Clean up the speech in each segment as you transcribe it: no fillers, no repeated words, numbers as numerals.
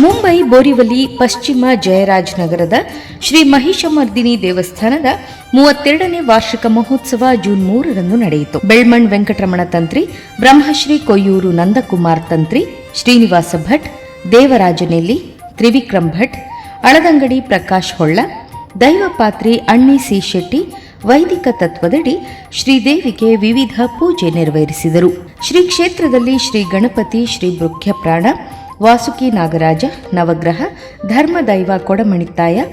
ಮುಂಬೈ ಬೋರಿವಲಿ ಪಶ್ಚಿಮ ಜಯರಾಜ್ ನಗರದ ಶ್ರೀ ಮಹಿಷ ಮರ್ದಿನಿ ದೇವಸ್ಥಾನದ 32ನೇ ವಾರ್ಷಿಕ ಮಹೋತ್ಸವ ಜೂನ್ 3ರಂದು ನಡೆಯಿತು. ಬೆಳ್ಮಣ್ ವೆಂಕಟರಮಣ ತಂತ್ರಿ, ಬ್ರಹ್ಮಶ್ರೀ ಕೊಯ್ಯೂರು ನಂದಕುಮಾರ್ ತಂತ್ರಿ, ಶ್ರೀನಿವಾಸ ಭಟ್, ದೇವರಾಜನೆಲ್ಲಿ, ತ್ರಿವಿಕ್ರಮ್ ಭಟ್, ಅಳದಂಗಡಿ ಪ್ರಕಾಶ್ ಹೊಳ್ಳ, ದೈವಪಾತ್ರಿ ಅಣ್ಣಿ ಸಿ ಶೆಟ್ಟಿ ವೈದಿಕ ತತ್ವದಡಿ ಶ್ರೀದೇವಿಗೆ ವಿವಿಧ ಪೂಜೆ ನೆರವೇರಿಸಿದರು. ಶ್ರೀ ಕ್ಷೇತ್ರದಲ್ಲಿ ಶ್ರೀ ಗಣಪತಿ, ಶ್ರೀ ಬೃಖ್ಯಪ್ರಾಣ, ವಾಸುಕಿ ನಾಗರಾಜ, ನವಗ್ರಹ, ಧರ್ಮದೈವ ಕೊಡಮಣಿತ್ತಾಯ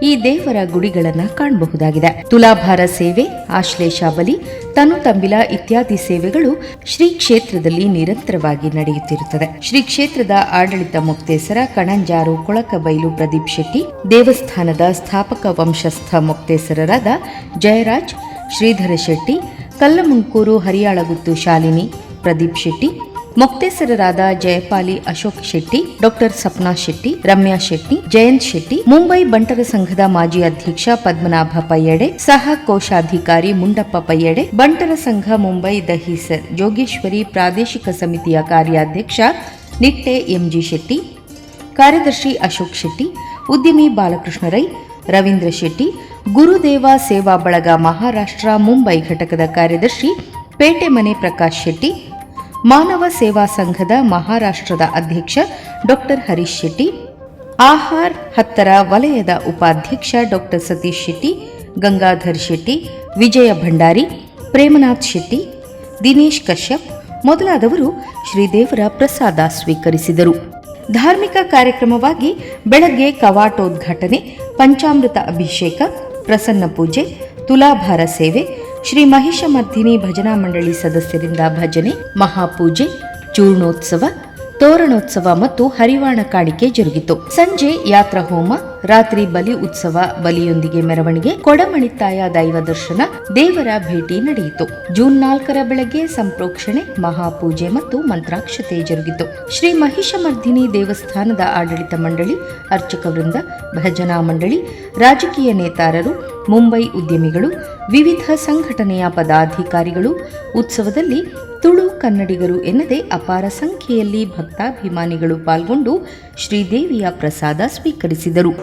ಈ ದೇವರ ಗುಡಿಗಳನ್ನು ಕಾಣಬಹುದಾಗಿದೆ. ತುಲಾಭಾರ ಸೇವೆ, ಆಶ್ಲೇಷ ಬಲಿ, ತನುತಂಬಿಲ ಇತ್ಯಾದಿ ಸೇವೆಗಳು ಶ್ರೀ ಕ್ಷೇತ್ರದಲ್ಲಿ ನಿರಂತರವಾಗಿ ನಡೆಯುತ್ತಿರುತ್ತದೆ. ಶ್ರೀ ಕ್ಷೇತ್ರದ ಆಡಳಿತ ಮುಕ್ತೇಸರ ಕಣಂಜಾರು ಕೊಳಕಬೈಲು ಪ್ರದೀಪ್ ಶೆಟ್ಟಿ, ದೇವಸ್ಥಾನದ ಸ್ಥಾಪಕ ವಂಶಸ್ಥ ಮುಕ್ತೇಸರರಾದ ಜಯರಾಜ್, ಶ್ರೀಧರ ಶೆಟ್ಟಿ, ಕಲ್ಲಮುಂಕೂರು ಹರಿಯಾಳಗುತ್ತು ಶಾಲಿನಿ ಪ್ರದೀಪ್ ಶೆಟ್ಟಿ, ಮೊಕ್ತೇಸರರಾದ ಜಯಪಾಲಿ ಅಶೋಕ್ ಶೆಟ್ಟಿ, ಡಾಕ್ಟರ್ ಸಪ್ನಾ ಶೆಟ್ಟಿ, ರಮ್ಯಾ ಶೆಟ್ಟಿ, ಜಯಂತ್ ಶೆಟ್ಟಿ, ಮುಂಬೈ ಬಂಟರ ಸಂಘದ ಮಾಜಿ ಅಧ್ಯಕ್ಷ ಪದ್ಮನಾಭ ಪಯ್ಯಡೆ, ಸಹ ಕೋಶಾಧಿಕಾರಿ ಮುಂಡಪ್ಪ ಪಯ್ಯಡೆ, ಬಂಟರ ಸಂಘ ಮುಂಬೈ ದಹೀಸರ್ ಜೋಗೇಶ್ವರಿ ಪ್ರಾದೇಶಿಕ ಸಮಿತಿಯ ಕಾರ್ಯಾಧ್ಯಕ್ಷ ನಿಟ್ಟೆ ಎಂಜಿ ಶೆಟ್ಟಿ, ಕಾರ್ಯದರ್ಶಿ ಅಶೋಕ್ ಶೆಟ್ಟಿ, ಉದ್ಯಮಿ ಬಾಲಕೃಷ್ಣ ರೈ, ರವೀಂದ್ರ ಶೆಟ್ಟಿ, ಗುರುದೇವ ಸೇವಾ ಬಳಗ ಮಹಾರಾಷ್ಟ್ರ ಮುಂಬೈ ಘಟಕದ ಕಾರ್ಯದರ್ಶಿ ಪೇಟೆಮನೆ ಪ್ರಕಾಶ್ ಶೆಟ್ಟಿ, ಮಾನವ ಸೇವಾ ಸಂಘದ ಮಹಾರಾಷ್ಟ್ರದ ಅಧ್ಯಕ್ಷ ಡಾಕ್ಟರ್ ಹರೀಶ್ ಶೆಟ್ಟಿ, ಆಹಾರ್ 10ರ ವಲಯದ ಉಪಾಧ್ಯಕ್ಷ ಡಾಕ್ಟರ್ ಸತೀಶ್ ಶೆಟ್ಟಿ, ಗಂಗಾಧರ್ ಶೆಟ್ಟಿ, ವಿಜಯ ಭಂಡಾರಿ, ಪ್ರೇಮನಾಥ್ ಶೆಟ್ಟಿ, ದಿನೇಶ್ ಕಶ್ಯಪ್ ಮೊದಲಾದವರು ಶ್ರೀದೇವರ ಪ್ರಸಾದ ಸ್ವೀಕರಿಸಿದರು. ಧಾರ್ಮಿಕ ಕಾರ್ಯಕ್ರಮವಾಗಿ ಬೆಳಗ್ಗೆ ಕವಾಟೋದ್ಘಾಟನೆ, ಪಂಚಾಮೃತ ಅಭಿಷೇಕ, ಪ್ರಸನ್ನ ಪೂಜೆ, ತುಲಾಭಾರ ಸೇವೆ, ಶ್ರೀ ಮಹಿಷ ಮರ್ದಿನಿ ಭಜನಾ ಮಂಡಳಿ ಸದಸ್ಯರಿಂದ ಭಜನೆ, ಮಹಾಪೂಜೆ, ಚೂರ್ಣೋತ್ಸವ, ತೋರಣೋತ್ಸವ ಮತ್ತು ಹರಿವಾಣ ಕಾಣಿಕೆ ಜರುಗಿತು. ಸಂಜೆ ಯಾತ್ರಾ ಹೋಮ, ರಾತ್ರಿ ಬಲಿ ಉತ್ಸವ, ಬಲಿಯೊಂದಿಗೆ ಮೆರವಣಿಗೆ, ಕೊಡಮಣಿತ್ತಾಯ ದೈವ ದರ್ಶನ, ದೇವರ ಭೇಟಿ ನಡೆಯಿತು. ಜೂನ್ 4ರ ಬೆಳಗ್ಗೆ ಸಂಪ್ರೋಕ್ಷಣೆ, ಮಹಾಪೂಜೆ ಮತ್ತು ಮಂತ್ರಾಕ್ಷತೆ ಜರುಗಿತು. ಶ್ರೀ ಮಹಿಷ ಮರ್ದಿನಿ ದೇವಸ್ಥಾನದ ಆಡಳಿತ ಮಂಡಳಿ, ಅರ್ಚಕ ವೃಂದ, ಭಜನಾ ಮಂಡಳಿ, ರಾಜಕೀಯ ನೇತಾರರು, ಮುಂಬೈ ಉದ್ಯಮಿಗಳು, ವಿವಿಧ ಸಂಘಟನೆಯ ಪದಾಧಿಕಾರಿಗಳು ಉತ್ಸವದಲ್ಲಿ ತುಳು ಕನ್ನಡಿಗರು ಎನ್ನದೇ ಅಪಾರ ಸಂಖ್ಯೆಯಲ್ಲಿ ಭಕ್ತಾಭಿಮಾನಿಗಳು ಪಾಲ್ಗೊಂಡು ಶ್ರೀದೇವಿಯ ಪ್ರಸಾದ ಸ್ವೀಕರಿಸಿದರು.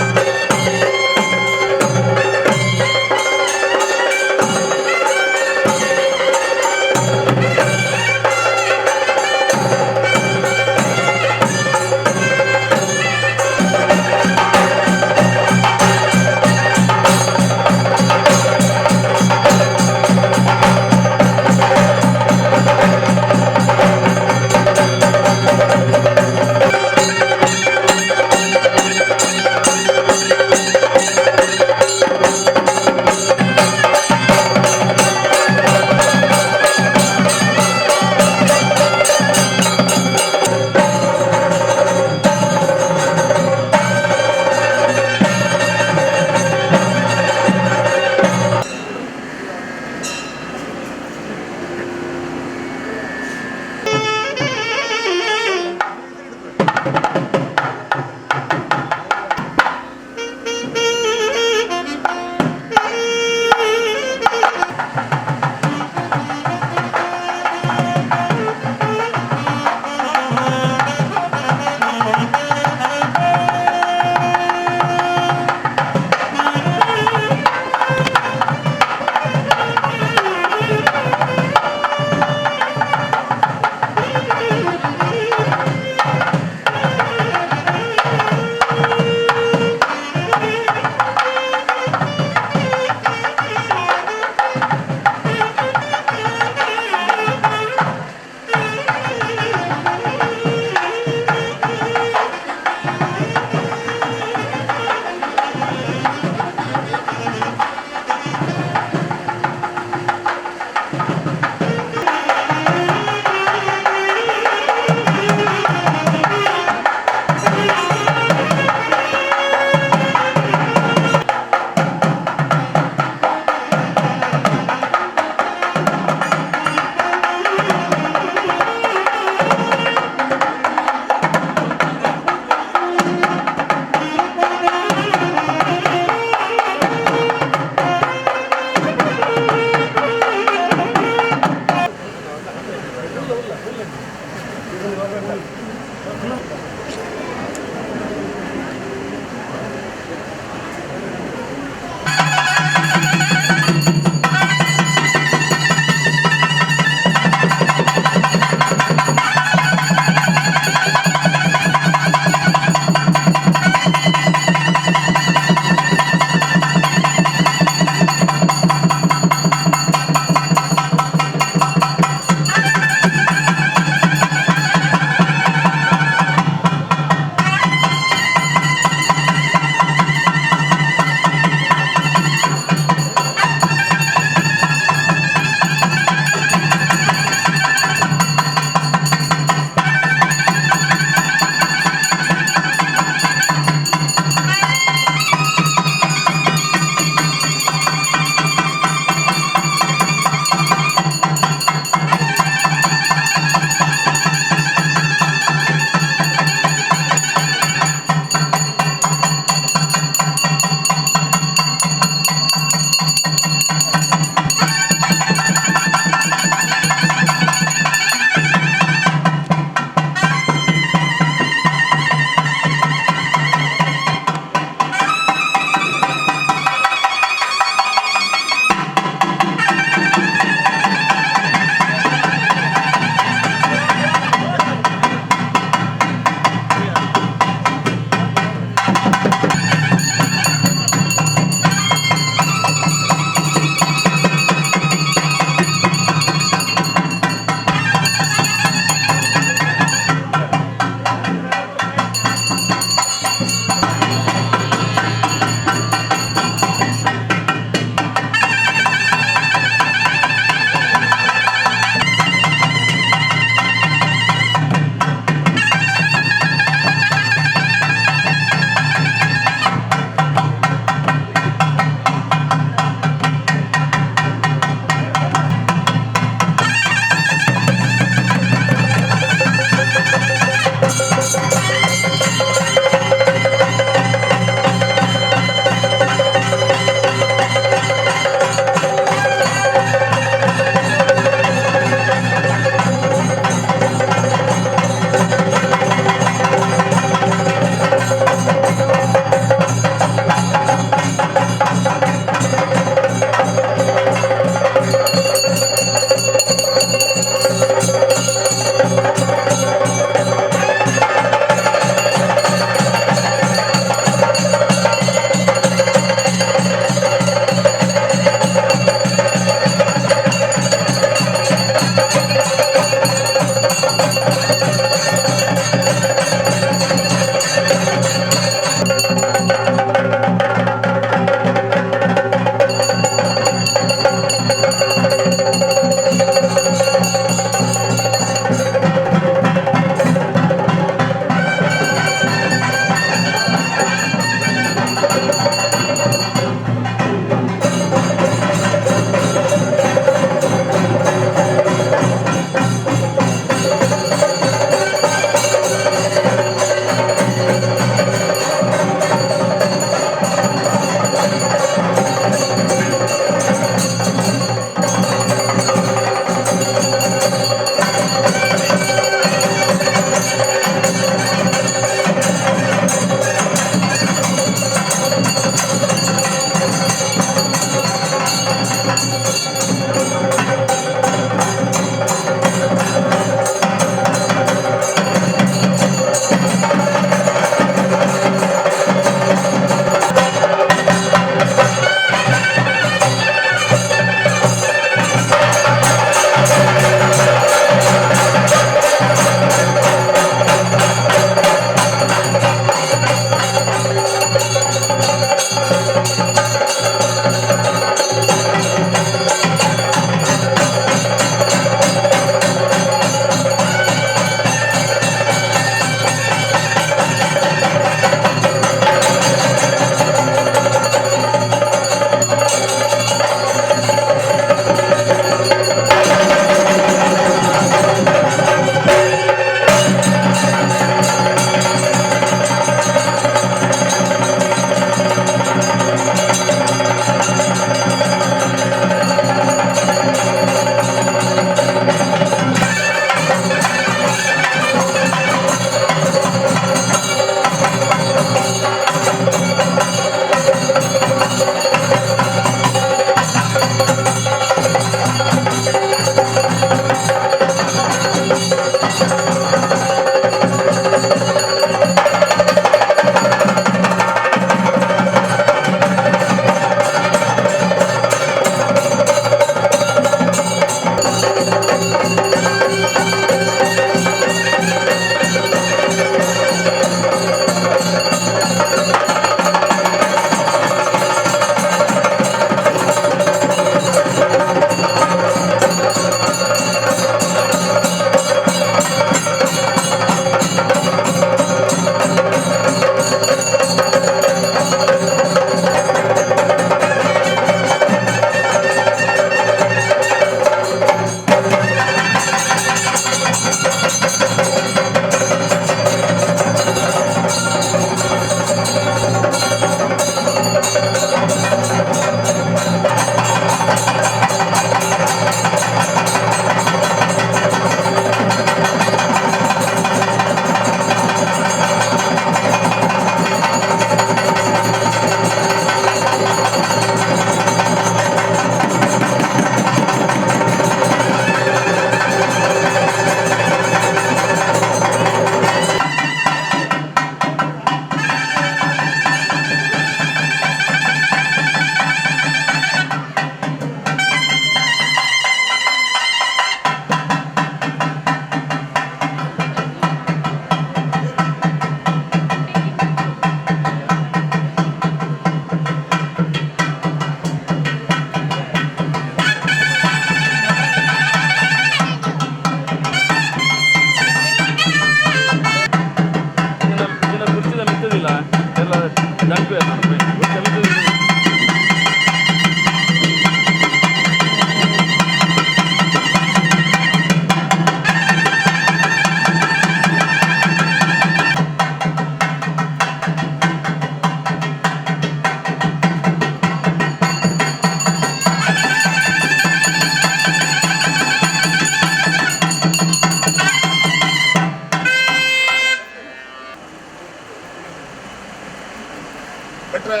ಬಿಟ್ರೆ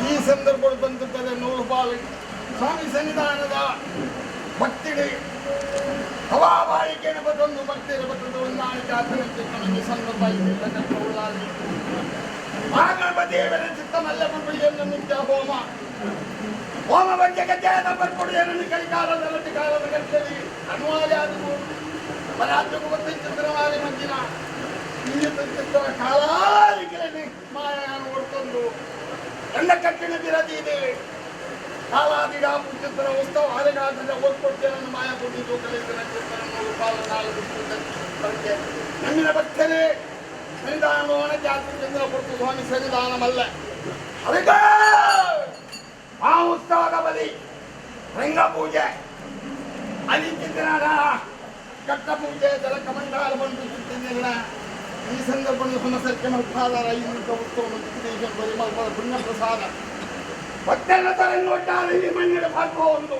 ಈ ಸಂದರ್ಭ ಬಂದಿದ್ದರೆ ನೂರು ಪಾಲು ಸ್ವಾಮಿ ಸನ್ನಿಧಾನದ ಭಕ್ತಿಗೆ ಹವಾಬಾಳಿಕೆಯನ್ನು ಬದೊಂದು ಭಕ್ತಿಯ ಬರ್ತದೆ ಹೊಂದಾಣಿಕೆ ಆತನಕ್ಕೆ ನಮಗೆ ಸಂದರ್ಭ ಉಳ್ಳಾಗಿ ಮಹಾಗಣಪತಿಯವರ ಚಿತ್ತ ಮಲ್ಲಗುಡಿಯನ್ನು ನಿತ್ಯ ಹೋಮ ಬಗ್ಗೆ ಗಜ್ಜೆಯನ್ನು ಬರ್ಕೊಡುವುದನ್ನು ಕೈಕಾಲದ ಕಾಲದ ಗಟ್ಟಲಿ ಅನುವಾದ ಪರಾಜಗೂ ಚಿತ್ರವಾರಿ ಮಧ್ಯಿನ ಚಿತ್ರ ಕಾಲಾಲಿಕೆ ಮಾಯನ್ನು ಹೊಡ್ಕೊಂಡು ಎಲ್ಲ ಕಟ್ಟಿನ ಬಿರದಿ ಇದೆ ಕಾಲಾದಿಗ ಚಿತ್ರ ಉತ್ಸವ ಅಲೆಗಾದ ಓದ್ಕೊಡ್ತೇನೆ ಮಾಯ ಕೊಟ್ಟಿದ್ದು ಕಲಿಸಿದ ಚಿತ್ರ 4 ನಮ್ಮಿನ ಭಕ್ತರೇ ಸನ್ನಿಧಾನವನ ಜಾತಿ ಚಂದ್ರ ಕೊಟ್ಟು ಸ್ವಾಮಿ ಸನ್ನಿಧಾನಮಲ್ಲ ಅದಕ್ಕೆ ಆ ಉತ್ಸವದ ಬಲಿ ರಂಗ ಪೂಜೆ ಅಲಿಚಿತ್ರನ ಕಟ್ಟ ಪೂಜೆ ಜಲಕಮಂಡಲ ಬಂದು ಸುತ್ತಿದ್ದಿಲ್ಲ ಈ ಸಂದರ್ಭದಲ್ಲಿ ಸಮಸರ್ಕೆ ಮಲ್ಪಾದಾರ ಈ ಉತ್ಸವ ಬಲಿ ಪುಣ್ಯ ಪ್ರಸಾದ ಭಕ್ತರ ತರನ್ನು ಒಟ್ಟಾರೆ ಈ ಮಣ್ಣಿನ ಪಾಲ್ಪೋ ಒಂದು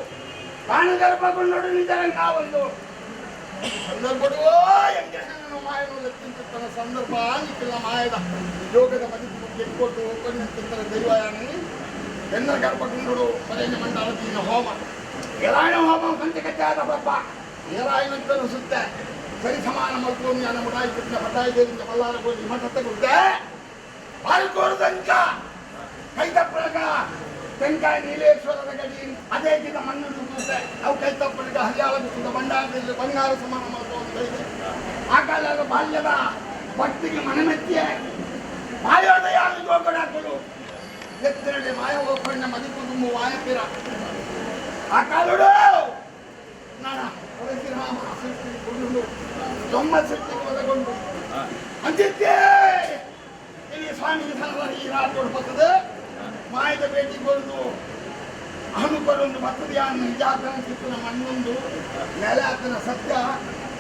ಕಾಣಗರ್ಭಗೊಂಡು ನಿಜರಂಗ ಒಂದು ಸಂದರ್ಭಗಳು ಮಾಯನು ಲಕ್ಷಿಸುತ್ತನ ಸಂದರ್ಭ ನಿಕ್ಕಿಲ್ಲ ಮಾಯದ ಯೋಗದ ಮದಿಗೆ ಕೊಟ್ಟು ಉಪನ್ಯಾಸಕರ ದೈವಯಾನಿ ಎನ್ನ ಗರ್ಭಗೊಂಡು ಮರೆಯ ಮಂಡಲದೀನ ಹೋಮ ಏರಾಯಣ ಹೋಮ ಸಂಚಕಚ್ಚಾದ ಬಪ್ಪ ಏರಾಯನಂತನು ಸುತ್ತೆ ಸರಿ ಸಮಾನ ಮಲ್ಕೋನಿ ಅನ್ನ ಮುಡಾಯಿ ಕೃಷ್ಣ ಬಟಾಯಿ ದೇವಿಂದ ಬಲ್ಲಾರ ಗೋಲಿ ಮಠത്തെ ಕೊಡುತ್ತೆ ಬಾಲ್ಕೋರ್ದಂಕ ಕೈತಪ್ಪಳಗ ತೆಂಕಾಯಿ ನೀಲೇಶ್ವರದ ಗಡಿ ಅದೇ ಗಿಡ ಮಣ್ಣು ತುಂಬುತ್ತೆ ಅವು ಕೈತಪ್ಪಳಿಗ ಹರಿಯಾಳ ಬಿಟ್ಟಿದ್ದ ಬಂಡಾರದಲ್ಲಿ ಬಂಗಾರ ಸಮಾನ ಮಲ್ಕೊಂಡು ಆ ಕಾಲದ ಬಾಲ್ಯದ ಭಕ್ತಿಗೆ ಮನಮೆತ್ತಿಯೇ ಮಾಯೋದಯ ಗೋಗಡಾಕಲು ಎತ್ತರಡೆ ಮಾಯ ಹೋಗ್ಕೊಂಡ ಮದಿ ಕುಟುಂಬ ವಾಯಪಿರ ಆ ಕಾಲುಡು ನಾನ ರಾಮ ಸೃಷ್ಟಿಕೊಂಡು ತೊಮ್ಮ ಸೃಷ್ಟಿಗೆ ಒಳಗೊಂಡು ಅಂತಿದ್ದೆ ಇಲ್ಲಿ ಸ್ವಾಮಿ ಈ ರಾತ್ರಿ ಬರ್ತದೆ ಮಾಯದ ಭೇಟಿ ಕೊಡುದು ಅನುಕರೊಂದು ಬರ್ತದೆ ನಿಜಾತನ ಚಿತ್ತನ ಮಣ್ಣೊಂದು ನೆಲೆ ಆತನ ಸತ್ಯ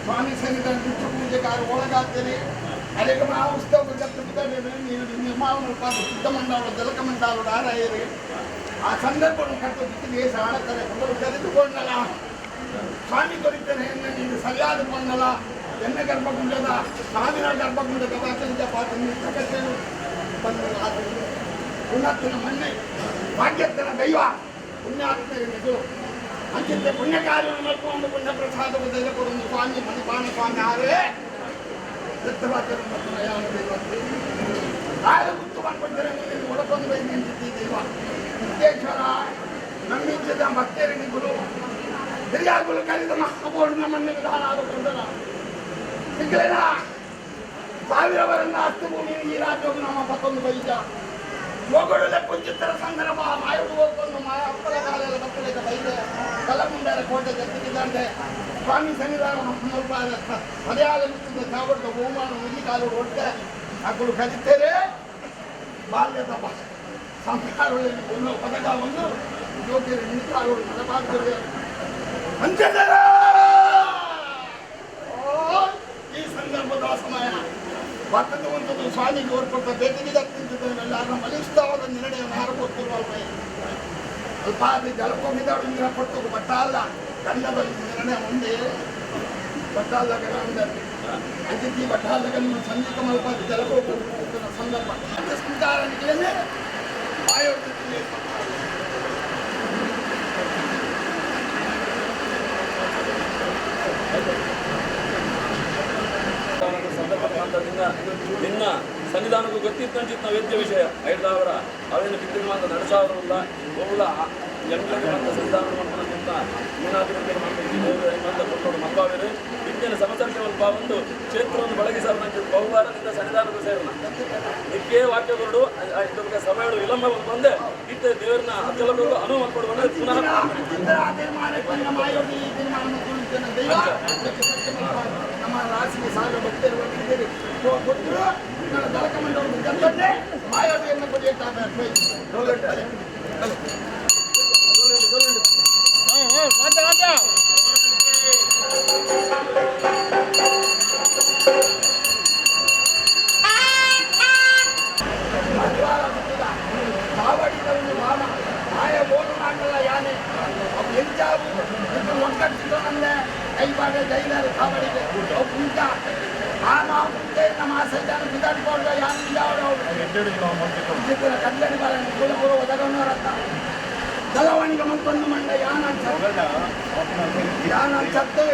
ಸ್ವಾಮಿ ಸನ್ನಿಧಾನ ನಿತ್ಯ ಪೂಜೆಗಾರ ಒಳಗಾಗ್ತೇನೆ ಅನೇಕ ಮಹಾ ಉತ್ಸವ ನಿರ್ಮಾಣ ಸಿದ್ಧ ಮಂಡಾಳು ಜಲಕ ಮಂಡಾಳು ಆರಾಯರಿ ಆ ಸಂದರ್ಭವನ್ನು ಕಟ್ಟು ಬಿಟ್ಟಿಗೆ ಸಾಣಕರೆ ಕರೆದುಕೊಂಡಲ್ಲ ಸ್ವಾಮಿ ಕೊರಿತೇನೆ ನೀನು ಸರಿಯಾದ ಕೊಂಡಲ್ಲ ಎನ್ನ ಗರ್ಭಗುಂಡದ ಸಾವಿನ ಗರ್ಭಗುಂಡದ ಪಾತ್ರ ಪಾತ್ರ ಬಂದು ಪುಣ್ಯಾತ್ಮನ ಮಣ್ಣೆ ಭಾಗ್ಯತನ ದೈವ ಪುಣ್ಯಾತ್ಮರು ಅಂಚಿದ್ದೆ ಪುಣ್ಯ ಕಾರ್ಯವನ್ನು ಮಾಡ್ಕೊಂಡು ಪುಣ್ಯ ಪ್ರಸಾದವು ದೈವ ಕೊಡೊಂದು ಸ್ವಾಮಿ ಮಣಿಪಾಣ ಸ್ವಾಮಿ ಆರೇ ದತ್ತವಾಚರ ಮತ್ತು ನಯಾನ ದೈವತ್ತು ಕಾಲ ಗುತ್ತು ಮಾಡ್ಕೊಳ್ತಾರೆ ಒಳಗೊಂದು ಬೈದು ನಿಂತಿದ್ದ ದೈವ ಸಿದ್ದೇಶ್ವರ ನಮ್ಮಿಂಚದ ಭಕ್ತರಿನಿಗಳು ಹಿರಿಯಾಗುಲು ಕರೆದ ಮಹಾಪೂರ್ಣ ಮಣ್ಣಿಗೆ ದಾನ ಆದುಕೊಂಡನ ಸಿಕ್ಕಲೇನ 1000 ವರನ್ನ ಅಷ್ಟು ಭೂಮಿ ಈ ರಾಜ್ಯವು ನಮ್ಮ ಮತ್ತೊಂದು ಬೈಜ ಹೋಗಡಲೆ ಪುಂಚಿತ್ತರ ಸಂದರ್ಭ ಮಾಯುಡು ಹೋಗ್ಕೊಂಡು ಮಾಯ ಅಪ್ಪಲ ಕಾಲೆಲ್ಲ ಬತ್ತಲಿದ್ದ ಬೈದೆ ಕಲಮುಂಡರ ಕೋಟೆ ಜತ್ತಿದ್ದಂತೆ ಸ್ವಾಮಿ ಸನ್ನಿಧಾನ ಮಲಯಾಳ ಬಿಟ್ಟಿದ್ದ ಸಾವರ್ದ ಬಹುಮಾನ ಮುಗಿ ಕಾಲು ಹೊಟ್ಟೆ ಮಕ್ಕಳು ಕಲಿತೇರೆ ಬಾಲ್ಯದ ಸಂಸ್ಕಾರಗಳಲ್ಲಿ ಒಂದು ಪದಕ ಒಂದು ಯೋಗ್ಯರ ನಿಂತಾಳು ಮನಪಾಗ್ತದೆ ಅಂಚದರ ಈ ಸಂದರ್ಭದ ಸಮಯ ಭಕ್ತವಂತದ್ದು ಸ್ವಾಮಿಗೆ ಓರ್ಕೊಟ್ಟ ಬೇಟಿಗೆ ಎಲ್ಲಾರ ಬಲಿಷ್ಠವಾದ ನಿರ್ಣಯವನ್ನು ಹಾರಕೊಟ್ಟಿರುವಲ್ವೇ ಅಲ್ಪಾದಿ ಜಲಕೋಮಿದಾಡು ನೀರ ಕೊಟ್ಟು ಬಟ್ಟಾಲ ಗಂಧದಲ್ಲಿ ನಿರ್ಣಯ ಒಂದೇ ಬಟ್ಟಾಲ ಗಂಧದಲ್ಲಿ ಅಂಚಿತಿ ಬಟ್ಟಾಲಗಳನ್ನು ಸಂಗೀತ ಮಲ್ಪಾದಿ ಜಲಕೋಪ ಸಂದರ್ಭ ಸಂಚಾರ ನಿಧಿಯನ್ನೇ ಆಯೋಜಿಸಿದೆ ನಿನ್ನ ಸನ್ನಿಧಾನಕ್ಕೂ ಗೊತ್ತಿತ್ತಂಚಿತ್ತು ನಾವು ವೇದ್ಯ ವಿಷಯ 5000 ಅವೇನು ಬಿತ್ತಿನ ಮಾತ್ರ ನಡೆಸಾವರಲ್ಲ ಒಳ್ಳ ಎಂಟ್ಲಕ್ಕೆ ಬಂದ ಸನ್ನಿಧಾನ ಮಾಡ್ಕೊಂಡಂತ ಏನಾದರೂ ಮಂದ ಕೊಟ್ಟೋಡು ಮಲ್ಪಾವೇರು ವಿಜ್ಞಾನ ಸಮಸರ್ಕೆ ಮಲ್ಪ ಒಂದು ಕ್ಷೇತ್ರವನ್ನು ಬಳಗಿಸಾರಂತ ಬಹುವಾರದಿಂದ ಸನ್ನಿಧಾನಕ್ಕೂ ಸೇರೋಣ ನಿಕ್ಕೆ ವಾಕ್ಯಗಳು ಇದಕ್ಕೆ ಸಮಯಗಳು ವಿಳಂಬ ಬಂದೆ ಇತ್ತ ದೇವರನ್ನ ಅಚ್ಚಲಗಳು ಅನುವು ಮಾಡ್ಕೊಡುವ ಪುನಃ ನಮ್ಮ ರಾಶಿಗೆ ಸಾಲ ಭಕ್ತರು ಕೊಟ್ಟರು ಜಲಕಮಂಡಲವನ್ನು ಜನರನ್ನೇ ಮಾಯಾವಿಯನ್ನು ಪಡೆಯುತ್ತಾರೆ ಕಾವಡಿದವನು ಮಾಮ ಮಾಯ ಓದು ಮಾಡಲ್ಲ ಯಾನೆ ಅವು ಎಂಜಾವು ಒಕ್ಕಟ್ಟಿದ್ದು ನನ್ನೆ ಕೈ ಭಾಗ ಜೈಲರು ಕಾವಡಿಗೆ ಅವು ಪುಂಜ ಆ ನಾವು ಮುಂದೆ ನಮ್ಮ ಸಜ್ಜಾನ ಬಿದ್ದಾಡ್ಕೊಂಡು ಯಾರು ಇದ್ದಾವಳು ಕಡ್ಲಡಿ ಬಾಲ ಕುಲಪುರ ಒದಗನವರತ್ತ ದಲವಾಣಿಗೆ ಮಂತೊಂದು ಮಂಡ ಯಾನ ಅನ್ಸತ್ತೆ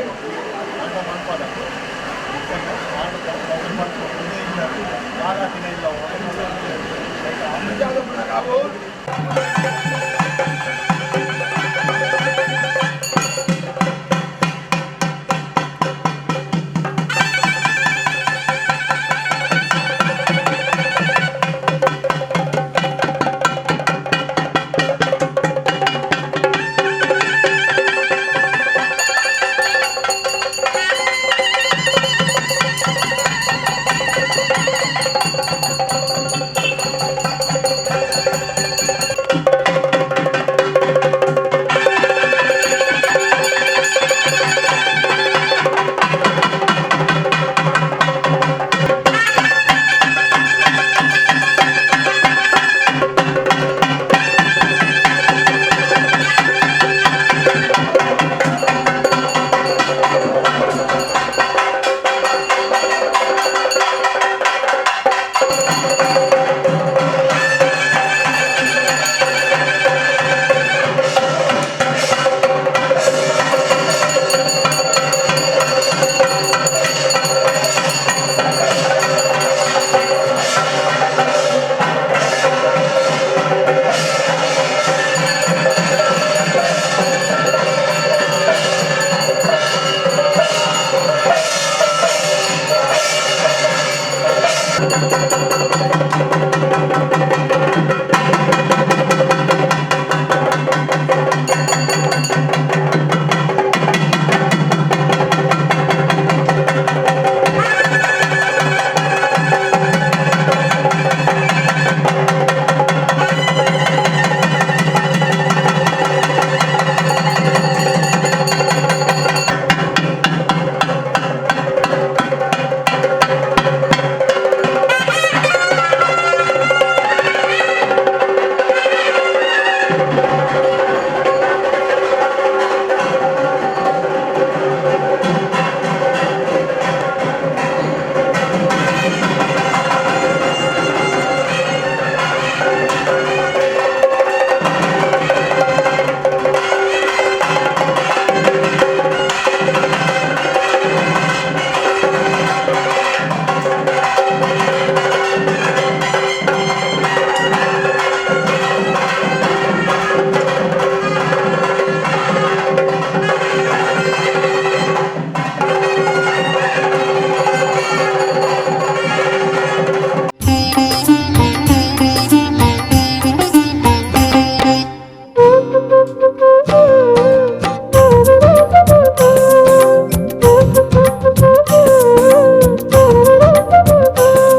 ಕಾವು